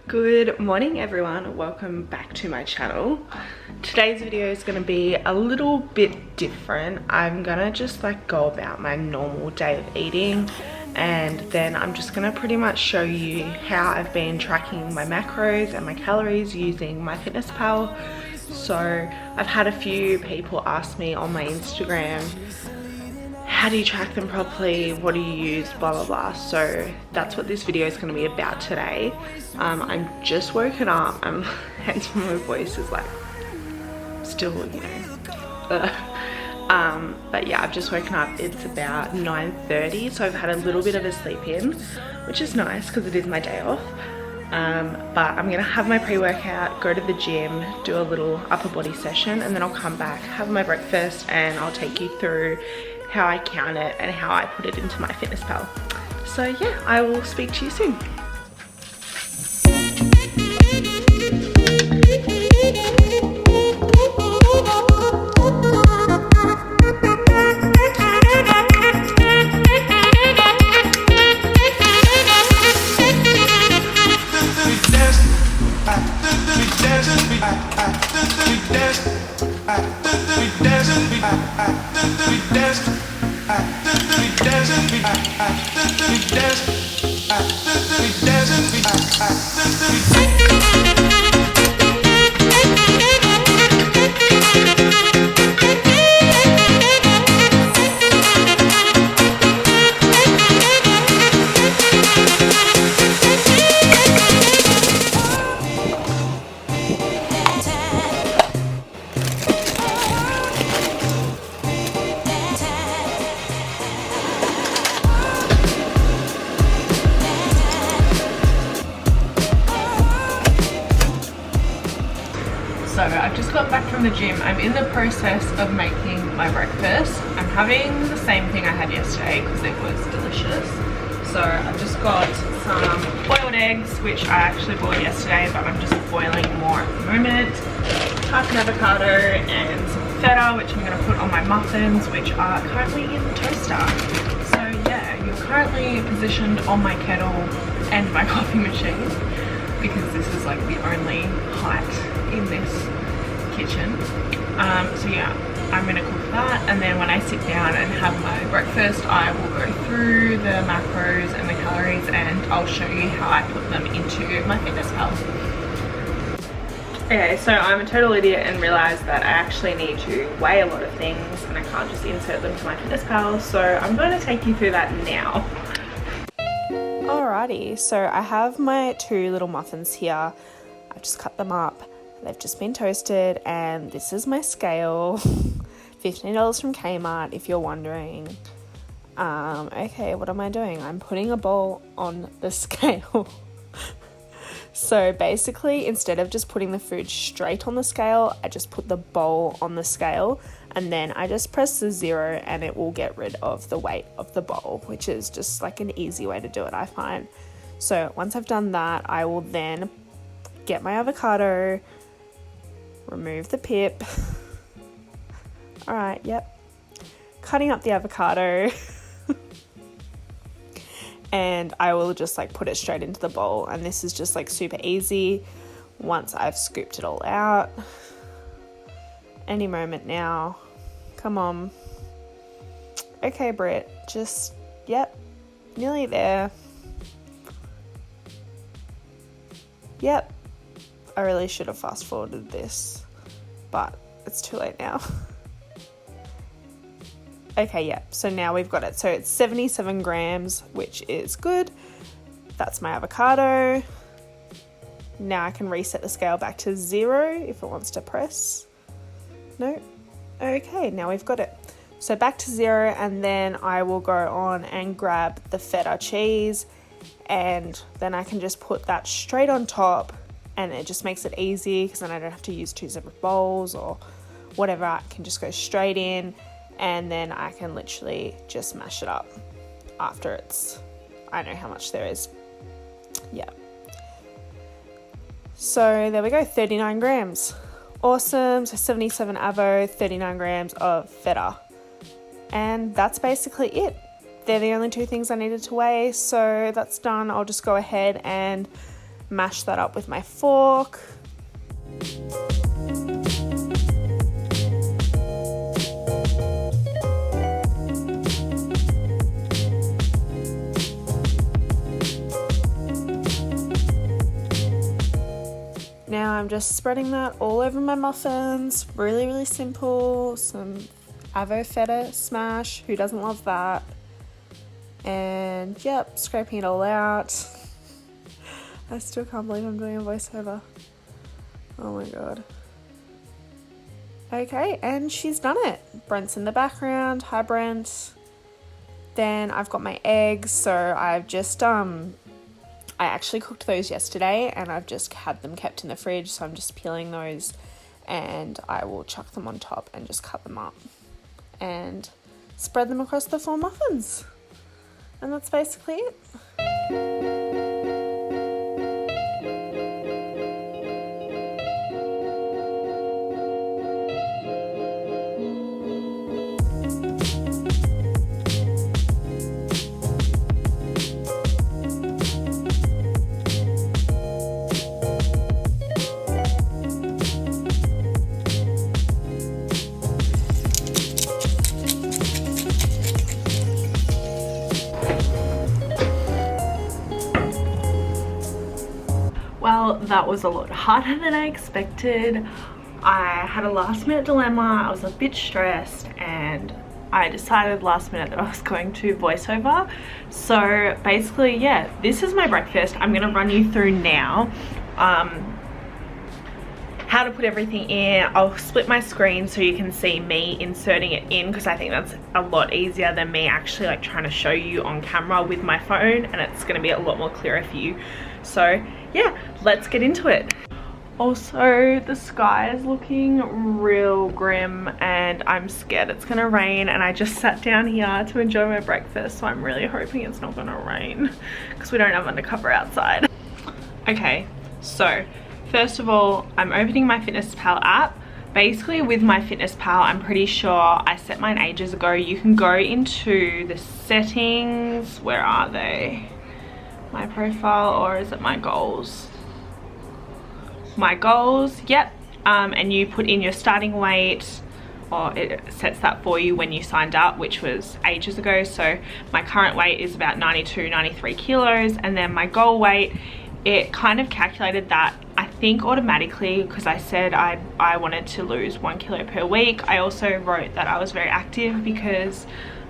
Good morning everyone, welcome back to my channel. Today's video is going to be a little bit different. I'm gonna just go about my normal day of eating, and then I'm just gonna pretty much show you how I've been tracking my macros and my calories using myfitnesspal. So I've had a few people ask me on my Instagram, how do you track them properly, what do you use, blah blah blah. So that's what this video is going to be about today. I'm just woken up, hence my voice is still, but yeah, I've just woken up. It's about 9:30, so I've had a little bit of a sleep in, which is nice because it is my day off. But I'm gonna have my pre-workout, go to the gym, do a little upper body session, and then I'll come back, have my breakfast, and I'll take you through how I count it and how I put it into myfitnesspal. So yeah, I will speak to you soon. So I've just got back from the gym. I'm in the process of making my breakfast. I'm having the same thing I had yesterday because it was delicious. So I've just got some boiled eggs, which I actually bought yesterday, but I'm just boiling more at the moment. Half an avocado and some feta, which I'm going to put on my muffins, which are currently in the toaster. So yeah, you're currently positioned on my kettle and my coffee machine, because this is the only height in this kitchen. So yeah, I'm gonna cook that, and then when I sit down and have my breakfast, I will go through the macros and the calories, and I'll show you how I put them into myfitnesspal. Okay, so I'm a total idiot and realized that I actually need to weigh a lot of things, and I can't just insert them to myfitnesspal, so I'm going to take you through that now. Alrighty, so I have my two little muffins here. I've just cut them up. They've just been toasted, and this is my scale. $15 from Kmart, if you're wondering. Okay, what am I doing? I'm putting a bowl on the scale. So basically, instead of just putting the food straight on the scale, I just put the bowl on the scale, and then I just press the 0 and it will get rid of the weight of the bowl, which is just an easy way to do it, I find. So once I've done that, I will then get my avocado, remove the pip. All right, yep. Cutting up the avocado. And I will just put it straight into the bowl, and this is just super easy once I've scooped it all out. Any moment now. Come on. Okay, Britt, just, yep, nearly there. Yep, I really should have fast forwarded this, but it's too late now. Okay, yeah, so now we've got it. So it's 77 grams, which is good. That's my avocado. Now I can reset the scale back to 0 if it wants to press. No? Okay, now we've got it. So back to 0, and then I will go on and grab the feta cheese, and then I can just put that straight on top, and it just makes it easy because then I don't have to use two separate bowls or whatever. I can just go straight in, and then I can literally just mash it up after I know how much there is. Yeah. So there we go, 39 grams. Awesome. So 77 avo, 39 grams of feta. And that's basically it. They're the only two things I needed to weigh, so that's done. I'll just go ahead and mash that up with my fork. Now I'm just spreading that all over my muffins. Really, really simple. Some avo feta smash. Who doesn't love that? And yep, scraping it all out. I still can't believe I'm doing a voiceover. Oh my god. Okay, and she's done it. Brent's in the background. Hi, Brent. Then I've got my eggs. So I've just I actually cooked those yesterday and I've just had them kept in the fridge, so I'm just peeling those and I will chuck them on top and just cut them up and spread them across the 4 muffins. And that's basically it. Well, that was a lot harder than I expected. I had a last minute dilemma. I was a bit stressed and I decided last minute that I was going to voiceover. So basically, yeah, this is my breakfast. I'm gonna run you through now how to put everything in. I'll split my screen so you can see me inserting it in, because I think that's a lot easier than me actually like trying to show you on camera with my phone, and it's going to be a lot more clearer for you. So yeah, let's get into it. Also, the sky is looking real grim and I'm scared it's gonna rain, and I just sat down here to enjoy my breakfast, so I'm really hoping it's not gonna rain because we don't have undercover outside. Okay, so first of all, I'm opening my MyFitnessPal app. Basically with MyFitnessPal, I'm pretty sure I set mine ages ago. You can go into the settings. Where are they? My profile, or is it my goals? My goals, yep. And you put in your starting weight, or it sets that for you when you signed up, which was ages ago. So my current weight is about 92, 93 kilos. And then my goal weight, it kind of calculated that, I think automatically, because I said I wanted to lose 1 kilo per week. I also wrote that I was very active because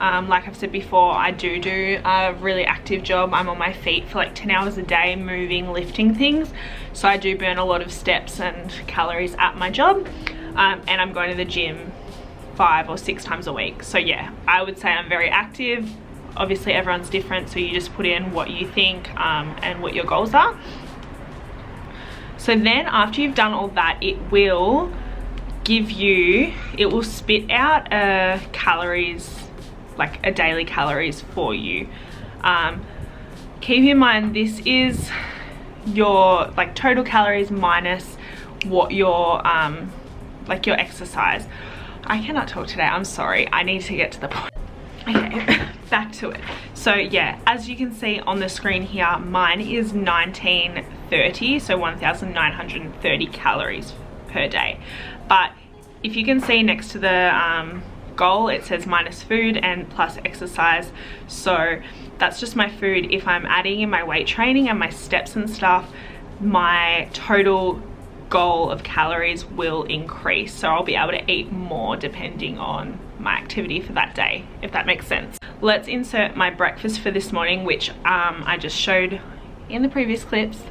like I've said before, I do a really active job. I'm on my feet for like 10 hours a day, moving, lifting things. So I do burn a lot of steps and calories at my job. And I'm going to the gym 5 or 6 times a week. So yeah, I would say I'm very active. Obviously everyone's different, so you just put in what you think and what your goals are. So then after you've done all that, it will spit out calories, like a daily calories for you. Keep in mind, this is your like total calories minus what your like your exercise. I cannot talk today, I'm sorry, I need to get to the point. Okay, back to it. So yeah, as you can see on the screen here, mine is 1930, so 1930 calories per day. But if you can see next to the goal, it says minus food and plus exercise. So that's just my food. If I'm adding in my weight training and my steps and stuff, my total goal of calories will increase. So I'll be able to eat more depending on my activity for that day, if that makes sense. Let's insert my breakfast for this morning, which I just showed in the previous clips.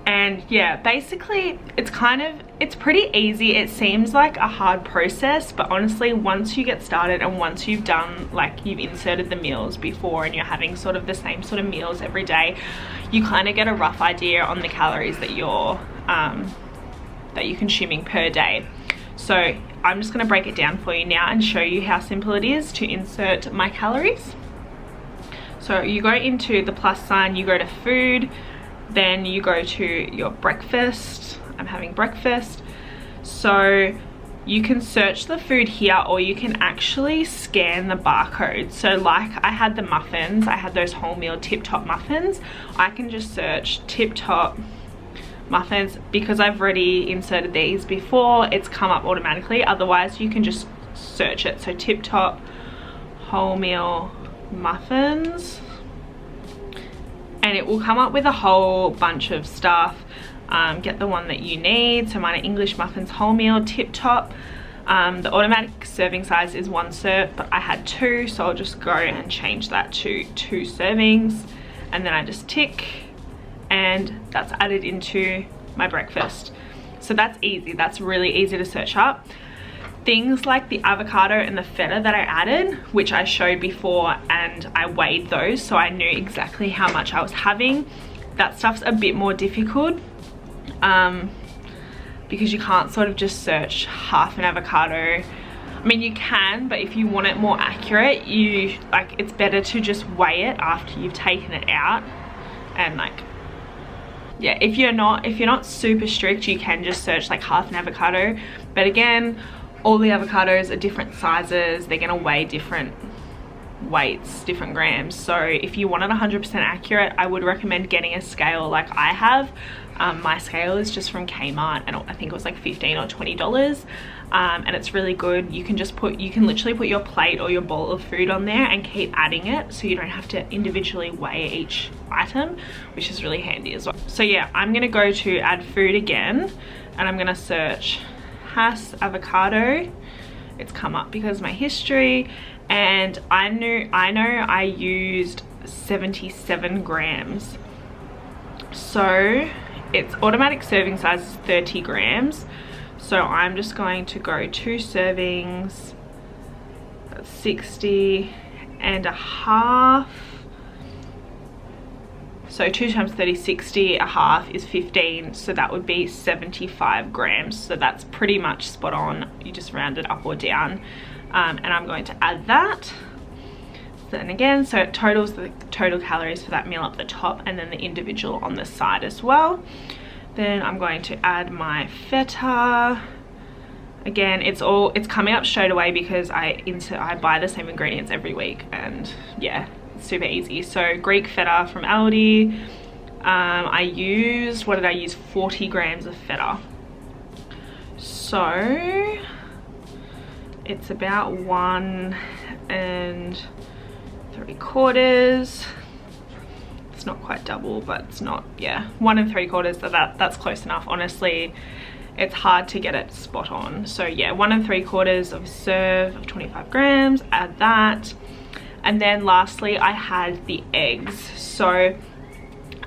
And yeah, basically it's pretty easy. It seems like a hard process, but honestly, once you get started and once you've done, like, you've inserted the meals before and you're having sort of the same sort of meals every day, you kind of get a rough idea on the calories that you're consuming per day. So I'm just going to break it down for you now and show you how simple it is to insert my calories. So you go into the plus sign, you go to food, then you go to your breakfast. I'm having breakfast. So you can search the food here, or you can actually scan the barcode. So like I had the muffins, I had those wholemeal Tip Top muffins. I can just search Tip Top muffins. Because I've already inserted these before, it's come up automatically. Otherwise you can just search it. So Tip Top wholemeal muffins, and it will come up with a whole bunch of stuff. Get the one that you need. So mine are English muffins wholemeal Tip Top. The automatic serving size is 1 serve, but I had 2, so I'll just go and change that to 2 servings, and then I just tick, and that's added into my breakfast. So that's easy. That's really easy to search up. Things like the avocado and the feta that I added, which I showed before, and I weighed those so I knew exactly how much I was having. That stuff's a bit more difficult because you can't sort of just search half an avocado. I mean, you can, but if you want it more accurate, it's better to just weigh it after you've taken it out. And like, yeah, if you're not super strict, you can just search like half an avocado. But again, all the avocados are different sizes. They're gonna weigh different weights, different grams. So if you want it 100% accurate, I would recommend getting a scale like I have. My scale is just from Kmart, and I think it was like $15 or $20, and it's really good. You can literally put your plate or your bowl of food on there and keep adding it, so you don't have to individually weigh each item, which is really handy as well. So yeah, I'm gonna go to add food again, and I'm gonna search Hass avocado. It's come up because of my history, and I know I used 77 grams. So its automatic serving size is 30 grams. So I'm just going to go 2 servings, that's 60 and a half. So 2 times 30, 60, a half is 15. So that would be 75 grams. So that's pretty much spot on. You just round it up or down. And I'm going to add that. Then again, so it totals the total calories for that meal up the top, and then the individual on the side as well. Then I'm going to add my feta. Again, it's coming up straight away because I buy the same ingredients every week, and yeah, it's super easy. So Greek feta from Aldi. What did I use? 40 grams of feta. So it's about 1 3/4. It's not quite double, but it's not, yeah, 1 3/4. That's close enough. Honestly, it's hard to get it spot on. So yeah, 1 3/4 of a serve of 25 grams, add that. And then lastly, I had the eggs. So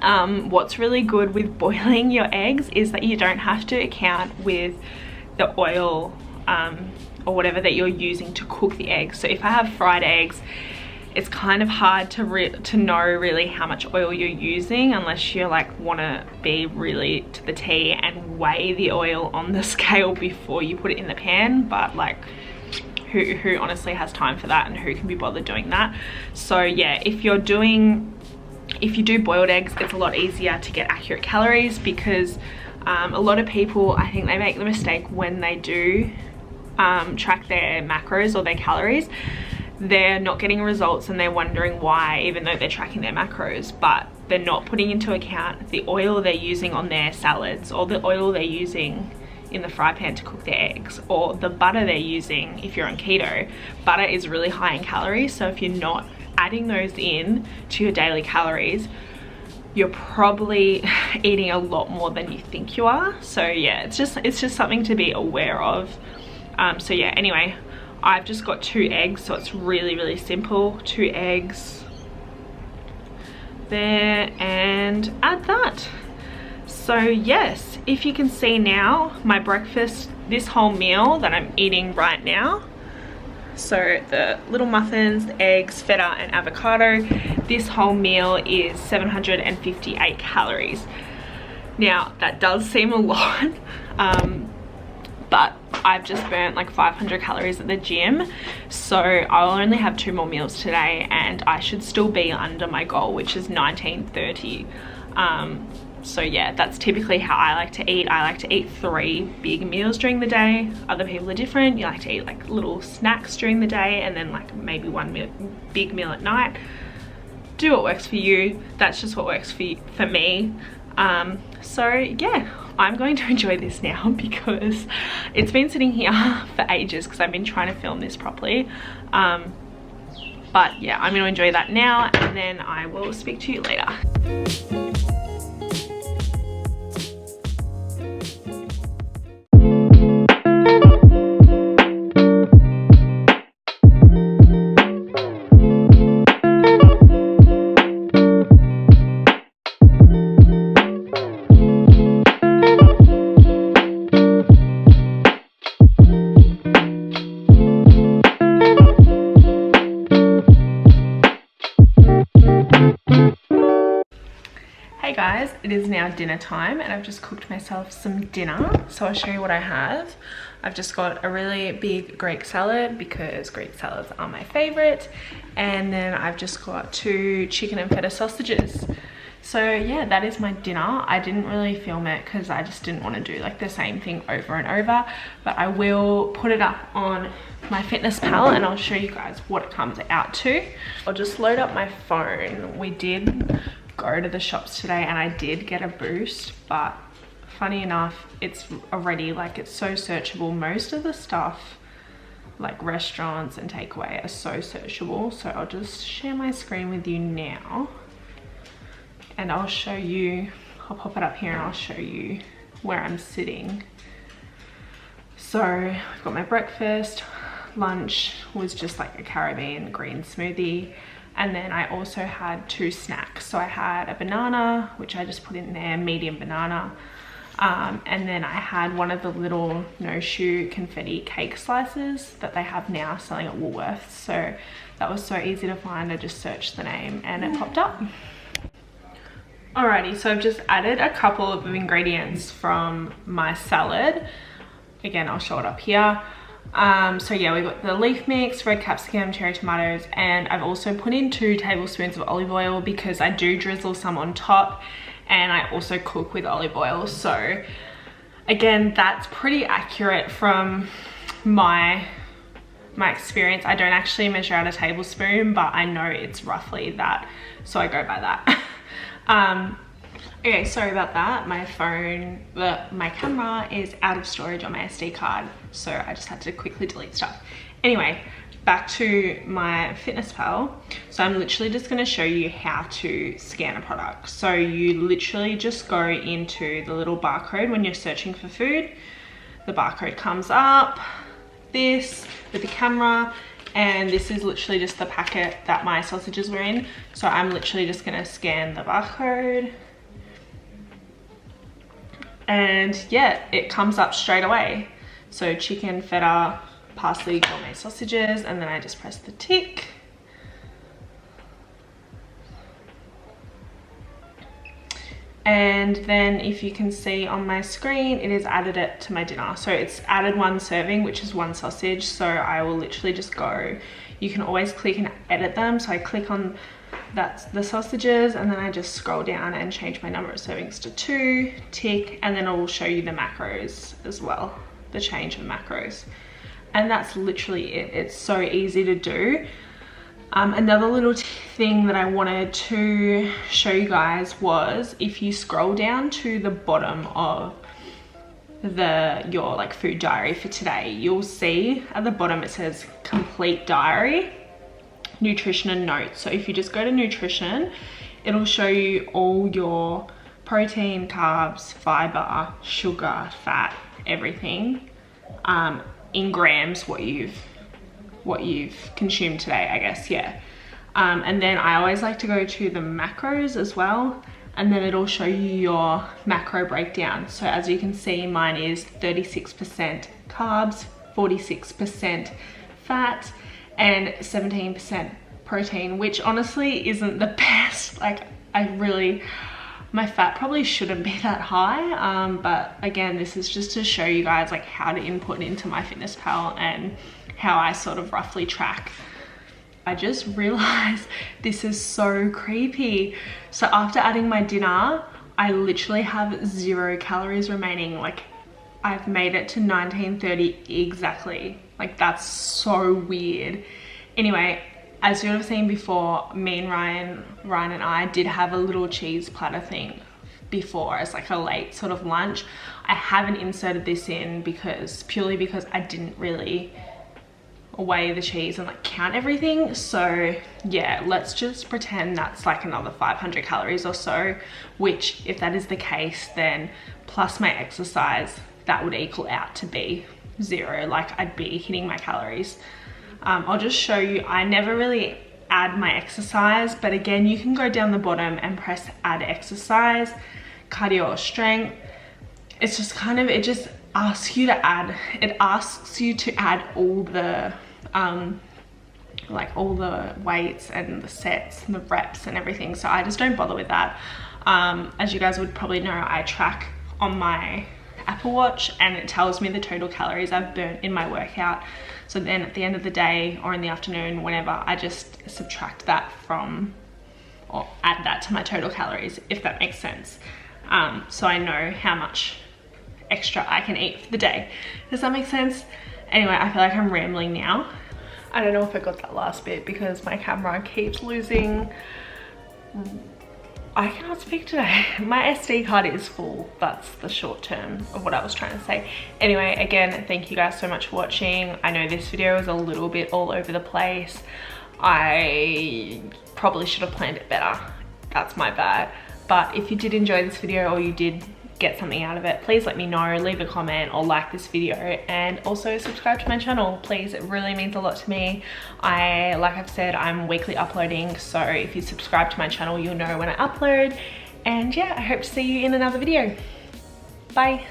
what's really good with boiling your eggs is that you don't have to account with the oil or whatever that you're using to cook the eggs. So if I have fried eggs, it's kind of hard to know really how much oil you're using unless you like want to be really to the T and weigh the oil on the scale before you put it in the pan. But like, who honestly has time for that, and who can be bothered doing that? So yeah, if you do boiled eggs, it's a lot easier to get accurate calories, because a lot of people, I think they make the mistake when they do track their macros or their calories, they're not getting results and they're wondering why, even though they're tracking their macros, but they're not putting into account the oil they're using on their salads, or the oil they're using in the fry pan to cook their eggs, or the butter they're using if you're on keto. Butter is really high in calories, so if you're not adding those in to your daily calories, you're probably eating a lot more than you think you are. So yeah, it's just something to be aware of. So yeah, anyway, I've just got 2 eggs, so it's really simple. 2 eggs there, and add that. So yes, if you can see now, my breakfast, this whole meal that I'm eating right now, so the little muffins, the eggs, feta and avocado, this whole meal is 758 calories. Now that does seem a lot, but I've just burnt like 500 calories at the gym, so I'll only have 2 more meals today, and I should still be under my goal, which is 1930. So yeah, that's typically how I like to eat. I like to eat 3 big meals during the day. Other people are different. You like to eat like little snacks during the day and then like maybe 1 big meal at night. Do what works for you. That's just what works for me. So yeah, I'm going to enjoy this now because it's been sitting here for ages because I've been trying to film this properly. But yeah, I'm going to enjoy that now and then I will speak to you later. Guys, it is now dinner time and I've just cooked myself some dinner, so I'll show you what I have. I've just got a really big Greek salad because Greek salads are my favorite, and then I've just got 2 chicken and feta sausages. So yeah, that is my dinner. I didn't really film it because I just didn't want to do like the same thing over and over, but I will put it up on myfitnesspal and I'll show you guys what it comes out to. I'll just load up my phone. We did go to the shops today and I did get a boost, but funny enough, it's already like, it's so searchable. Most of the stuff like restaurants and takeaway are so searchable. So I'll just share my screen with you now and I'll show you, I'll pop it up here and I'll show you where I'm sitting. So I've got my breakfast. Lunch was just like a Caribbean green smoothie. And then I also had 2 snacks. So I had a banana, which I just put in there, medium banana. And then I had one of the little no-shoe confetti cake slices that they have now selling at Woolworths. So that was so easy to find. I just searched the name and it popped up. Alrighty, so I've just added a couple of ingredients from my salad. Again, I'll show it up here. So yeah, we've got the leaf mix, red capsicum, cherry tomatoes, and I've also put in 2 tablespoons of olive oil because I do drizzle some on top and I also cook with olive oil. So again, that's pretty accurate from my experience. I don't actually measure out a tablespoon, but I know it's roughly that, so I go by that. Okay, sorry about that. My phone, my camera is out of storage on my SD card, so I just had to quickly delete stuff. Anyway, back to myfitnesspal. So I'm literally just gonna show you how to scan a product. So you literally just go into the little barcode when you're searching for food. The barcode comes up, this with the camera, and this is literally just the packet that my sausages were in. So I'm literally just gonna scan the barcode. And yeah, it comes up straight away. So chicken, feta, parsley, gourmet sausages, and then I just press the tick. And then if you can see on my screen, it has added it to my dinner. So it's added 1 serving, which is 1 sausage. So I will literally just go, you can always click and edit them. So I click on that's the sausages and then I just scroll down and change my number of servings to 2, tick, and then it will show you the macros as well, the change of macros. And that's literally it. It's so easy to do. Another little thing that I wanted to show you guys was if you scroll down to the bottom of your like food diary for today, you'll see at the bottom it says complete diary, nutrition and notes. So if you just go to nutrition, it'll show you all your protein, carbs, fiber, sugar, fat, everything in grams, what you've consumed today, I guess. Yeah. And then I always like to go to the macros as well, and then it'll show you your macro breakdown. So as you can see, mine is 36% carbs, 46% fat, and 17% protein, which honestly isn't the best. Like my fat probably shouldn't be that high, but again, this is just to show you guys like how to input into myfitnesspal and how I sort of roughly track. I just realized this is so creepy. So after adding my dinner, I literally have 0 calories remaining. Like, I've made it to 1930 exactly. Like, that's so weird. Anyway, as you would have seen before, me and Ryan and I did have a little cheese platter thing before as like a late sort of lunch. I haven't inserted this in purely because I didn't really weigh the cheese and like count everything. So yeah, let's just pretend that's like another 500 calories or so, which if that is the case, then plus my exercise, that would equal out to be 0. Like, I'd be hitting my calories. I'll just show you. I never really add my exercise, but again, you can go down the bottom and press add exercise, cardio or strength. It's just kind of, it just asks you to add, it asks you to add all the like all the weights and the sets and the reps and everything. So I just don't bother with that. As you guys would probably know, I track on my Apple Watch and it tells me the total calories I've burnt in my workout. So then at the end of the day or in the afternoon, whenever, I just subtract that from, or add that to my total calories, if that makes sense. So I know how much extra I can eat for the day. Does that make sense? Anyway, I feel like I'm rambling now. I don't know if I got that last bit because my camera keeps losing. I cannot speak today. My SD card is full. That's the short term of what I was trying to say. Anyway, again, thank you guys so much for watching. I know this video is a little bit all over the place. I probably should have planned it better. That's my bad. But if you did enjoy this video or you did get something out of it, please let me know, leave a comment or like this video, and also subscribe to my channel, please. It really means a lot to me. Like I've said, I'm weekly uploading, so if you subscribe to my channel, you'll know when I upload. And yeah, I hope to see you in another video. Bye.